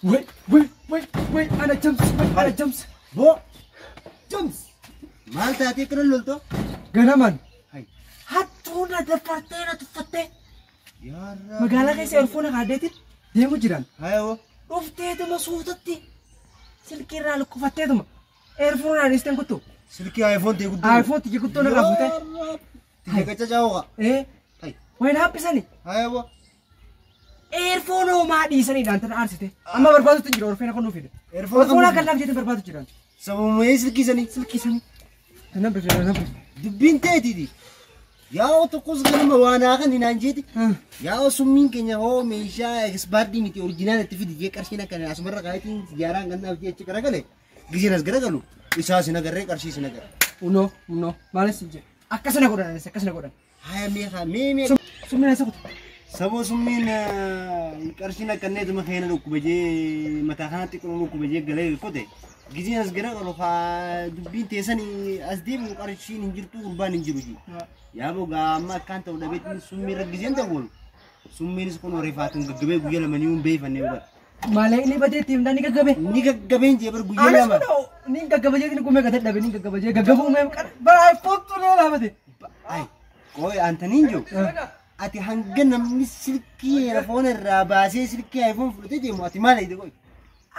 Wait, ana jumps. Bo. Jumps. Maal taatee kana lolto? Ganaman. Hai. Hattuuna dafartee na tuffattee. Yaa magaalaa keessa erfoona kaadeetiin deemu jiran. Hayo. Dhufteetuma suutatti silkii irraa lukkufatteetuma erfoona adeesteen kuttu. Silkii iPhone tee guddoo. iPhone tiyya guddoo na qabute. Tiyya gacha jaawuqa. Hai. Wayin happisani. Hayo bo. Erfoona homaa dhiisaniidhaan tana aarsite. Amma barbaatutti jiru orfeena kun nuufide. Erfoona kan laaf jeetiin barbaatu jiran. Sababumee silkiisanii. Tanaan bifa. Dubbiin ta'eetiiti. Yaa tokkos ganama waanaa kan hinaan jeeti. Yaa summiin keenya hoo meeshaa ekspaardii miti oriijinaal itti fidi jee qarshiin akka asumarra kaayitiin siyaaraan gannaaf jee achi garagale. Gizeen as garagalu isaa sin agarree qarshii sin agarre. Unoo maalis jee akkasina godhan. Haya mee. Summiin isa kutu. Saboo summiin qarshiin akkanneetuma keena dhukkube jee mataa kanatti qomoo dhukkube jee galee qote. Gizeen as garagalu haa dubbiin teessanii as deemu qarshiin hin jirtu gurbaan hin jiru jee. Yaa bogaa amma akkaan ta'u dhabeetiin summii raggizeen ta'u summiinis kun rifaatuun gaggabee guyyaa lama ni beefannee hubata. Malee inni badeetti himdaa ni gaggabe. Ni gaggabeen jee bar guyyaa lama. Ni gaggaba jee ni gumee gadi dhabe ni gaggaba jee gaggabu umee bara iPhone loo laafate. Ay qoy antaniin jiru. Ati hanga namni silkii telefoona irraa baasee silkii iPhone fudhatee deemu ati maal ayide qoy.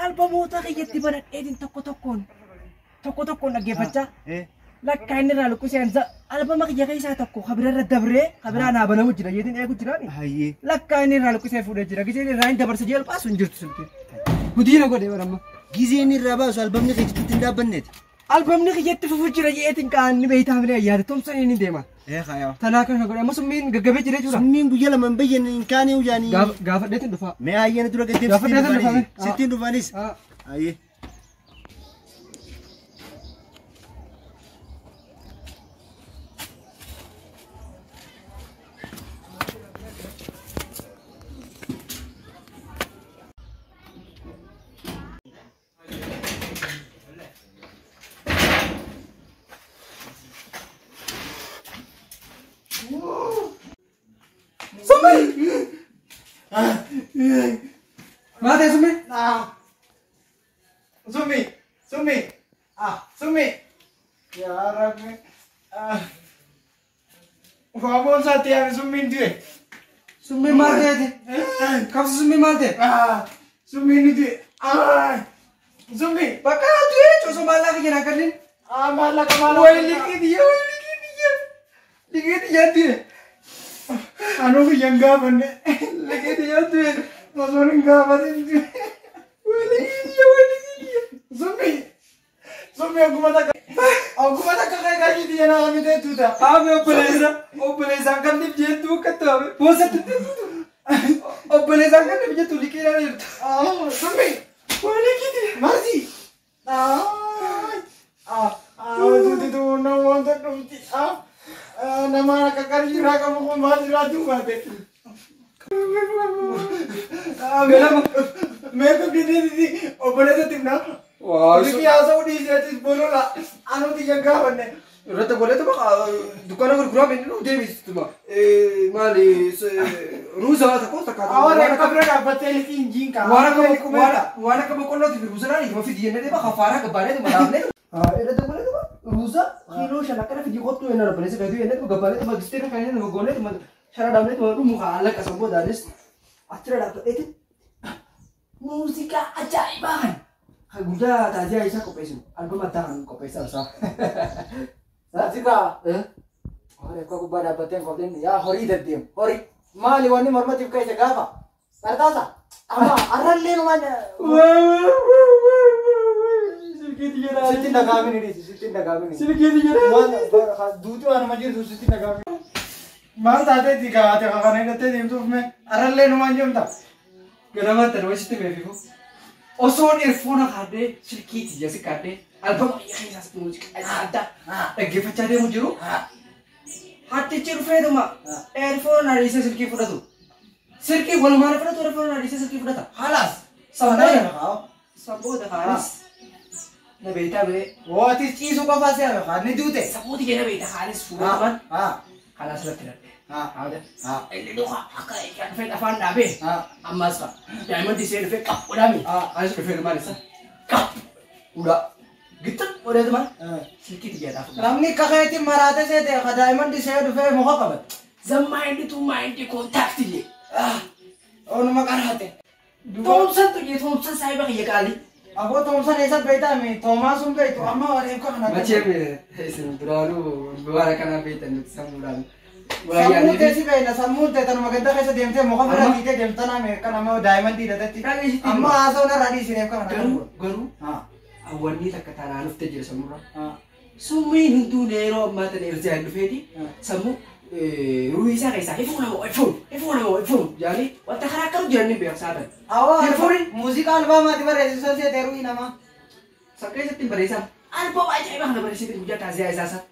Albamoota kiyyatti banadheetiin tokko tokkoon dhaggeeffachaa. Lakka inni irraa lukkiseen albama kiyya keessaa tokko kabirarra dabree kabiraan haa banamu jira jeetiin eegu jiraani. Hayyee. Lakka inni irraa lukkisee fuudhee jira giseen irraa hin dabarsa jee baasu hin jirtu silkii. Gudiina godhee baramma. Giseen irraa baasu albamni kiyyatti hin dhaabbanneeti. Albamni kiyyatti fufuu jira jeetiin qaanni beeytaaf ni ayyaate tumsa inni deema. Hayaa. Tanaa kana godhe amma summiin gaggabee jiree jira. Summiin guyyaa lama hin bayyanne hin kaane ujaanii. Gaafadheetiin dhufa. Mee hayyee dura gaddeebisitee sittiin dhufaanis. Hayyee. Mate Sumi? Sumi. Ya Rabbi. Wabon sati ya Sumi dia. Sumi mate ati. Kau Sumi mate? Sumi ni dia. Sumi. Bakal dia coba malah kerja kanin. Malah kemana? Woi liki dia. Dia. Anu yang gaban ne. Liki dia dia. Masorin gaban ini. Woi liki dia. Sumi aku mata kakak dia na kami deh tu dah. Obeleza kan dia tu kata. Bosa tu. Obeleza kan dia tu liki dia. Sumi. Woi liki dia. Marzi. Tu nawang tu nama kakak jira kamu kau marzi ratu mate. मैं तो किसी ओपने से तिमना इसकी आशा उड़ी से चीज बोलो ना आनो ती जगह बनने रत बोले तो दुकान पर ग्रुप में नो देवी तुम माली रूज आया था कौन सा काम और एक कपड़े का बच्चे की इंजन का वाला का बकोला थी रूज ना नहीं फिर ये ने खफारा के बारे तो बताने ये तो बोले तो रूज किलो शला कर फिर को तो ये ना बोले से कहते ये तो गबाले तो मस्ती में कहने तो गोने तो शरा डालने तो मुंह अलग का संबोध दानिश अच्छा डाल itu musika ajaiban. Kaguda tadi Aisyah kau pesu. Album matang kau pesu sah. Jika Ore kau bada bateng kau den ya hori dadem. Hori mali wani marmati kai jaga apa? Pertasa. Ama arran le mana? Sitin dagami ni sitin dagami ni. Sedikit je. Man dudu anu majir du sitin dagami. Man tadi tiga ate kakak ni tadi itu me arran le manjum tak. Kenapa terus itu begitu? Oson earphone kade sedikit je sih kade. Album ya kayak satu musik ada. Lagi percaya mujuru. Hati cirufe tu mak. Earphone ada isi sedikit pula tu. Sedikit boleh mana pula tu earphone ada isi sedikit pula tak? Halas. Sampai dah kau. Sampai dah halas. Na beta be. Oh, ati चीज़ को पास है ना, नहीं दूते. Sampai dia na beta halas sudah kan? हाँ. Halas lah tidak. Ada. Ini doa akai kan fe afan dabe. Amma sa. Diamond di sini fe kap udah mi. Ayo fe fe mana sa? Kap. Udah. Gitu udah teman. Sedikit dia dah. Ramni kakak itu marate se de ka diamond di sini fe moha kabat. Zaman itu main di kontak dia. और नमक आ रहा थे Thompson तो ये Thompson साहिबा ये काली अब वो थॉमसन ऐसा बेटा मैं थॉमस उन गई तो अम्मा और एक को खाना macam ऐसे दुरारू बुआरा करना बेटा नुकसान समूह ऐसी गई ना समूह ते तन मगंता कैसे देमते मोका मेरा दीते देमता ना मेरे का नाम है डायमंड दी रहता थी अम्मा आसो ना रानी सिने का खाना गरू हां awalnya tak kata anak tu jadi semua sumi hindu nero mata nero jadi fedi semua Ruisa kaisa iPhone jadi waktu karakter jadi biasa ada awal musik album mati beregistrasi se teru ina ma sakai setim berisa album aja emang ada berisi itu jadi azia azasa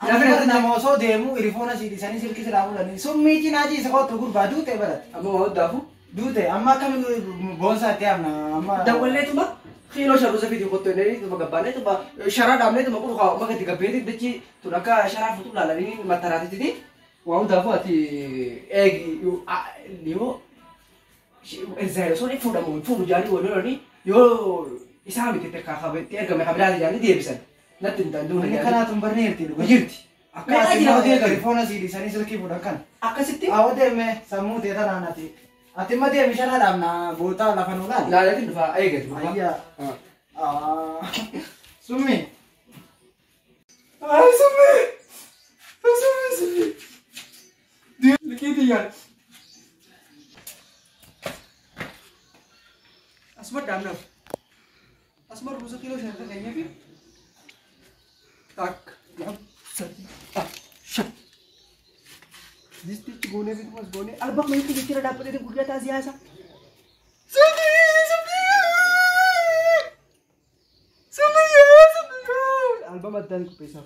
Jangan nama so demo irifona sih di sana sih kita ramu lagi. Sumi cina aja sekolah tuh guru badu teh berat. Amu mau dahu? Dute, amma kami bonsa tiap na amma. Dawalnya itu mah Kilo syaru sa video koto ini itu magabana itu ba syara damne itu makuru kau maga tiga beti beci tu naka syara foto lala ini matarati tadi wow dafu ati yo ezero so ni foda jadi wala ni yo isami kita kakak beti erga mereka berada jadi dia bisa natin tandu Ini kana tumbarni irti lu. Yirti Akka ati mau dia irifona sih di sana sih lagi budakan. Akka sitti Awal deh me samu dia tanah nanti. Ati mah dia misalnya dalam na bota lapan ulan. la la tin fa ay gitu Iya. Sumi. Sumi. Dia lagi dia. Asmar damna Asmar rusa kilo syara kayaknya pi tak shut Disti gone भी तुम गone albak में इतनी किचरा डाल पड़े थे गुड़िया ताज़ी आसा Sumi album अद्दान को पैसा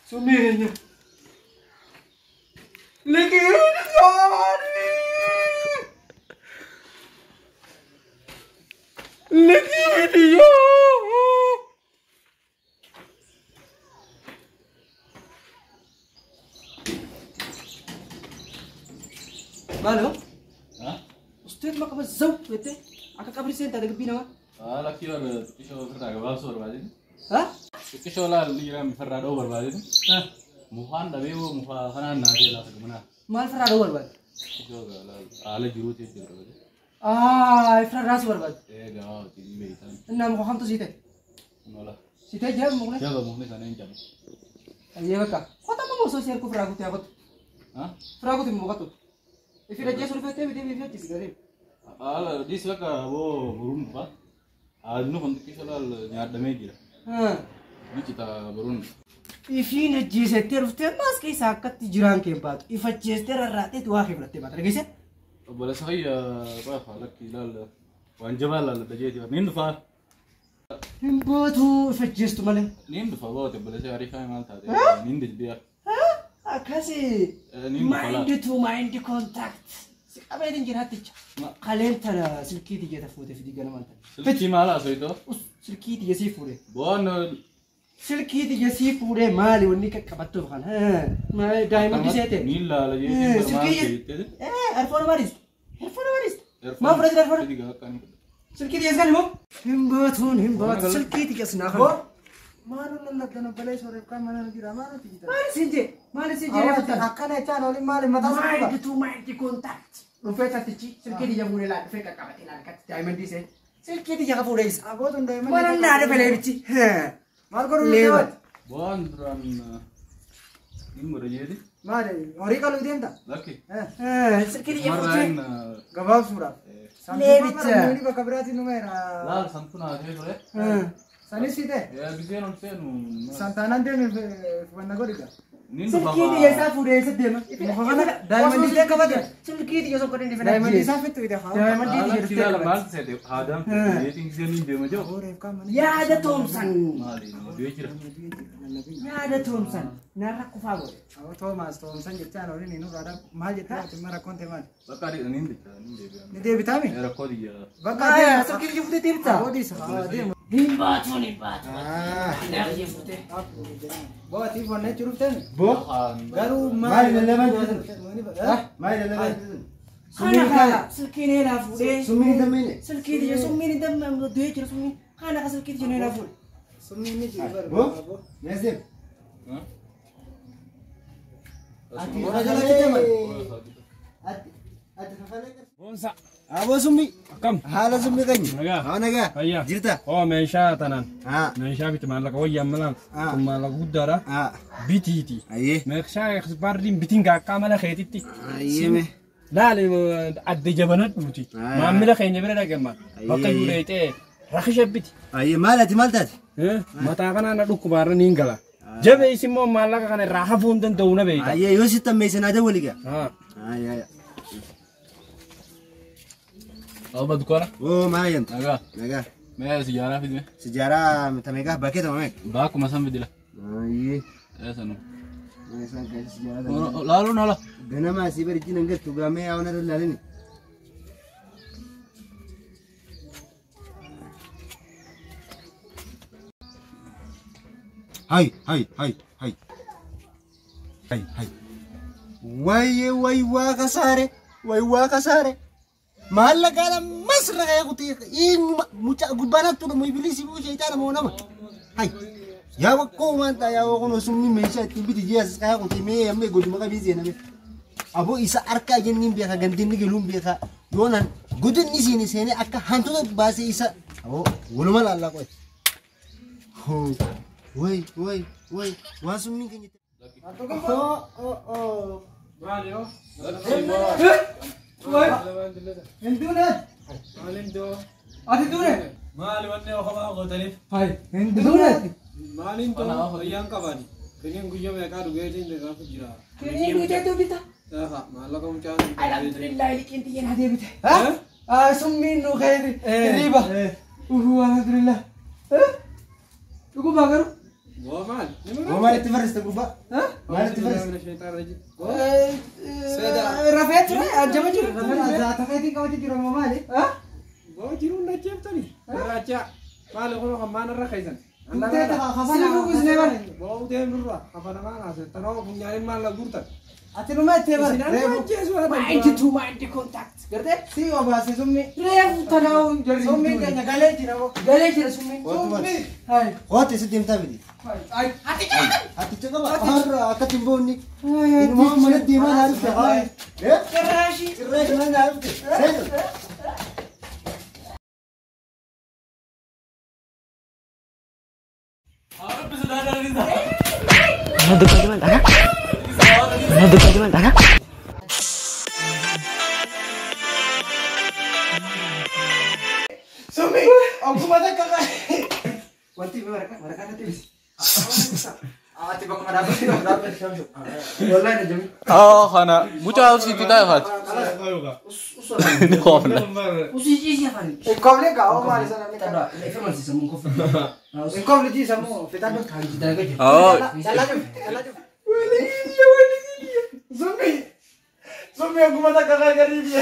Sumi nya लेकिन यारी लेकिन यो Malo? Ustad maka mazau bete. Aka kabri sen tada gabi nawa. laki wala kisho ferda ga baso barbadin Ha? kisho la lira mi ferda do barbadin muhan da bewo muha hanan na de la gumna Mal farado barbad. kisho ga la ala jiru te de barbadin Ifra ras barbad. e ga ti be tan Inna mo kham to site. nola Site jam mo ne. ya ga mo ne sanen jam Aye baka. Kota mo so share ko frago te akot. ha Frago te mo gato. Ifira je sul fete bide bide tis gare. ala dis la ka wo burun ba adnu kon kisho la nya da me gira Ha. ni kita burun Ifine je se ter ufte mas ke sakat jiran ke bat. Ifa je ter rate tu akhi bratte bat. Lagi se? bala sahi ba khala kilal wanjaba la da je ti nin fa Imbo tu ifa je stu malen. nin fa wo te bala se arifa mal ta de nin de biya Akasi nin fa la mind to mind contact. Abe din jira ticha. Kalen tara silki ti jeta fote fi digana manta. silki mala so ito Silki ti jesi fure. bon Silki ti jesi fure mali wonni ka kabatto kan. Ha. Ma diamond di sete. nilla la je Silki arfona maris. Arfona maris. Ma fura arfona. diga kan Silki ti jesgan mo. Himbat silki ti jesna kan. Malu nalla dana balai sore ka mana gira mana ti kita. Mali sinje. Awal akan aja noli mali mata Mind suka. to mind contact. Rufe ta tici. Silki ti jamune la rufe ka kabatina kat diamond di sete. Silki ti jaga fure is. Aku tuh deh Mana nada pele bici. Ha. Mal koru Lewat. bon ran nimmo je di Mari, ori kalau dia entah. laki Ha. Silki ti jaga fure. maran Gabal surah. Levica. Ini bakal berarti numera. la santuna je sore Ha. Sani sih deh. ya bisa non senu Santanan dia nih mana goriga. nin Silki ti jaga fure se dema. Diamond di dia kabar. Silki ti jaga fure di Diamond di sampai tuh dia. Diamond di ala jaga kila fure. mal se de adam dating se nin de majo Ore ka mana. Ya ada Thompson. mali no de kira Ya ada Thompson. Nara ku favor. Aku Thomas jadi channel ini nu ada mal jadi tuh mara konten mal. bakari nin de nin de Ini dia vitamin. era kodi ya Bakal dia Silki ti jaga fure tirta. Aku di sana dia Nimbaatu. Anaaf jeefute. Booti fonne churuften. Bo. Garuu Maali lallabaan jiran? Maali lallabaan jiran? Kana silkiin eelaa fuudhee. Summiin dammeene. Silkii tija summiin damma du'ee jira summiin. Kana ka silkii tija eelaa fuudhe. summiin jiru Bo. Meesem. Ati Ora jala kita man. ati kafalee qarsa. Boonsa Aboo summi. akkam Haala summi kanyi. Nagaa. Haa nagaa. Fayyaa. Jirta. oo meeshaa tanaan Haa. meeshaa biti maallaqa wayyaa malaan kun maallaqa guddaadha Haa. bitiiti Ayyee. meeshaa ekspaardiin bitiin gaakkaa mala keetitti Ayyeeme. laali adde jabanadhuuti Aya. maammila keenya bira dhaqemmaan Ayyee. bakka yuureetee rakisha biti Ayyee maal ati maal taati? mataa kanaan na dhukkubaarra niin gala jabees immoo maallaqa kana irraa hafuu hin danda'u na beeyta Ayyee yoo sitti ammeessan aadaa waliigaa. haa Ayyee. Alba dukana. Oo maal ayyantu? Nagaa. Nagaa. Mee sijaaraa fidne. Sijaaraa tameegaa bakkee tamameek. Baakuma san fidila. Ayyee. Eesanu. Isaan kan sijaaraa. Laaluun ala. Ganama asii bari jinan gattu gaamee yaa wanarra ilaalini. Hai. Way waaqa saare. Way waaqa saare. Maallaqaadha masra kaya kuti eenyuma mucaa gubbaanattu dhamu ibilisi buu sheeytaana moo nama. Hai. Yaa wakkoo maanta yaa wakkoo sumni meeshaa ittiin biti jeesas kaya kuti mee ammee goduma qabii seename. Aboo isa harkaa jenniin beeka gandinni galuun beeka yoonan godinni seene seene akka hantuuta baasee isa aboo waluma laallaa qo'e. Way waan sumni keenya. maaliyo Hindunet. maalin doo Ati dunet. maali wanne okamaa gootaniif Hai. Hindunet. maalin doo fayyaan qabaani kaniin guyyaa meeqaa dhugeetiin beekaaf jira Kini du'ee dubbita. maallaqa mucaa Alhamdulillah liqiin xiyyeena deebite. Ha? Summiin nu khairi. Riba. Alhamdulillah. Dhuguma garuu. Gua mal. Oo maalitti farriste gubbaa? Maalitti farriste? Rafet ture ajjama jiru. Rafeetiin qabatti jiru ammoo maali? Gua jiru na jeftani. Raja. Mal kono kamana ra kaisan. Tee ta'a kafana buusnee bara. Gua udah nurra. Kafana mana se tanaw punyaain mal la gurta. Ati numa ittee bara. Maainti tu maainti contact. Gartee si obaase summi. Reefu tanaa'u jarri. Summi keenya galee jira moo. Galee jira summiin. Summi. Hai. Qo'atte si deemtaa miti. Ai. Ati jaalladhu. Ati caqaba har'a akka timboonni. Ilmoo mana deemaa naa dhufte. Cirraashii. Cirreesh mana naa dhufte. Seetu. Summi. Ogummaa takka kai. Wanti waraqaa natti bisi. Ati bakkuma dhaabbate shamsu. Wallahi na jami. Oh, kana mucaa sitti taa'e faati. Ni koofna. Usii ciisii afaan. Inkomni kaa maali sana mi Tadha. Ifirman siisa mun kofi. Inkomni jiisa moo fitan. Kan kita lagi. Oh. Dalaaju. Summi. Summi ogummaa takka kai gadi biye.